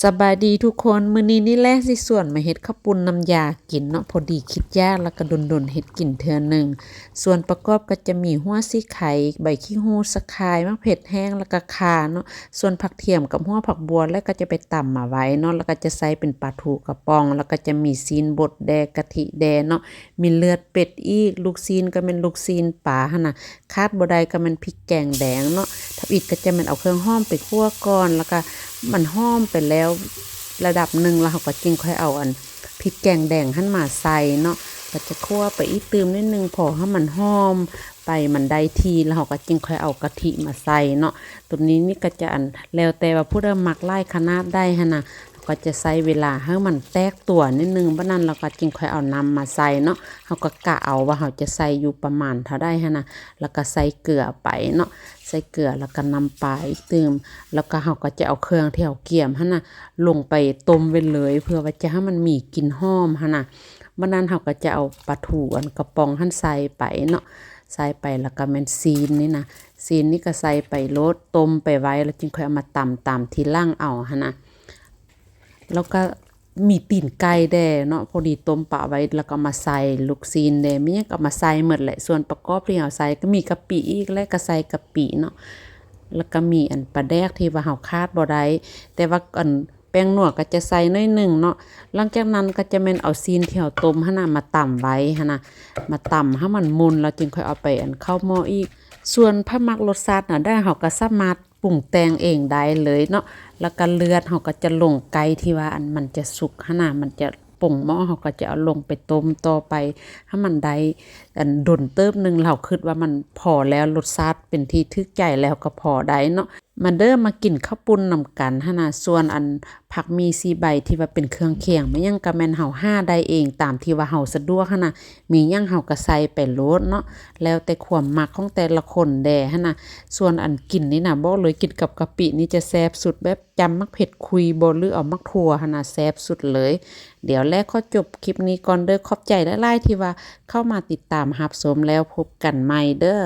สบายดีทุกคนมื้อนี้นี่แหละสิส่วนมาเฮ็ดข้าวปุ้นน้ำยากินเนาะพอดีคิดยากแล้วก็ดนๆเฮ็ดกินเทื่อหนึงส่วนประกอบก็จะมีหัวซี่ไข่ใบขี้หูดสะคายมะเผ็ดแห้งแล้วก็ข่าเนาะส่วนผักเทียมกับหัวผักบัวแล้วก็จะไปตำมาไว้เนาะแล้วก็จะใส่เป็นปลาทูกระป๋องแล้วก็จะมีซีนบดแดกะทิแดเนาะมีเลือดเป็ดอีกลูกซีนก็เป็นลูกซีนปลาหั่นน่ะขาดบ่ได้ก็มันพริกแกงแดงเนาะถ้าอีกก็จะแม่นเอาเครื่องหอมไปคั่วก่อนแล้วก็มันหอมไปแล้วระดับหนึ่งแล้วเราก็จึงค่อยเอาพริกแกงแดงหั่นมาใส่เนาะก็จะคั่วไปอีกตืมนิดนึงพอให้มันหอมไปมันได้ทีแล้วเราก็จึงค่อยเอากะทิมาใส่เนาะตัวนี้นี่ก็จะแล้วแต่ว่าผู้ใดมักหลายขนาดได้หั่นน่ะก็จะใช้เวลาให้มันแตกตัวนิดนึงบัดนั้นเราก็จึงค่อยเอาน้ำมาใส่เนาะเราก็กะเอาว่าเราจะใส่อยู่ประมาณเท่าใดหั่นน่ะแล้วก็ใส่เกลือไปเนาะใส่เกลือแล้วก็น้ำปลาอีกตืมแล้วก็เราก็จะเอาเครื่องที่เราเกี่ยมหั่นน่ะลงไปต้มไว้เลยเพื่อว่าจะให้มันมีกลิ่นหอมหั่นน่ะบัดนั้นเราก็จะเอาปลาทูกระป๋องหั่นใส่ไปเนาะใส่ไปแล้วก็แม่นซีนนี่นะซีนนี่ก็ใส่ไปโลดต้มไปไว้แล้วจึงค่อยเอามาตำตามทีหลังเอาหั่นน่ะแล้วก็มีตีนไก่แด่เนาะพอดีต้มปะไว้แล้วก็มาใส่ลูกซีนแด่มีหยังก็มาใส่หมดแหละส่วนประกอบที่เฮาใส่ก็มีกะปิอีกและก็ใส่กะปิเนาะแล้วก็มีปลาแดกที่ว่าเฮาคาดบ่ได้แต่ว่าแป้งนัวก็จะใส่น้อยหนึ่งเนาะหลังจากนั้นก็จะแม่นเอาซีนที่เฮาต้มหั่นน่ะมาตำไว้หั่นน่ะมาตำให้มันมุนแล้วจึงค่อยเอาไปเข้าหม้ออีกส่วนถ้ามักรสชาติน่ะได้เฮาก็สามารถปรุงแต่งเองได้เลยเนาะแล้วก็เลือดเฮาก็จะลงไก่ที่ว่ามันจะสุกหั่นน่ะมันจะป่งหม้อเฮาก็จะเอาลงไปต้มต่อไปให้มันได้ดนเติบนึงเราคิดว่ามันพอแล้วรสชาติเป็นที่ถึกใจแล้วก็พอได้เนาะมาเด้อมากินข้าวปุ้นนำกันหั่นน่ะส่วนผักมี4ใบที่ว่าเป็นเครื่องเคียงมันยังก็แม่นเฮาหาได้เองตามที่ว่าเฮาสะดวกหั่นน่ะมีหยังเฮาก็ใส่ไปโลดเนาะแล้วแต่ความมักของแต่ละคนแดหั่นน่ะส่วนกินนี่น่ะบอกเลยกินกับกะปินี่จะแซ่บสุดแบบจำมักเผ็ดคุยบ่หรือเอามักถั่วหั่นน่ะแซ่บสุดเลยเดี๋ยวแลขอจบคลิปนี้ก่อนเด้อขอบใจหลายๆที่ว่าเข้ามาติดตามรับชมแล้วพบกันใหม่เด้อ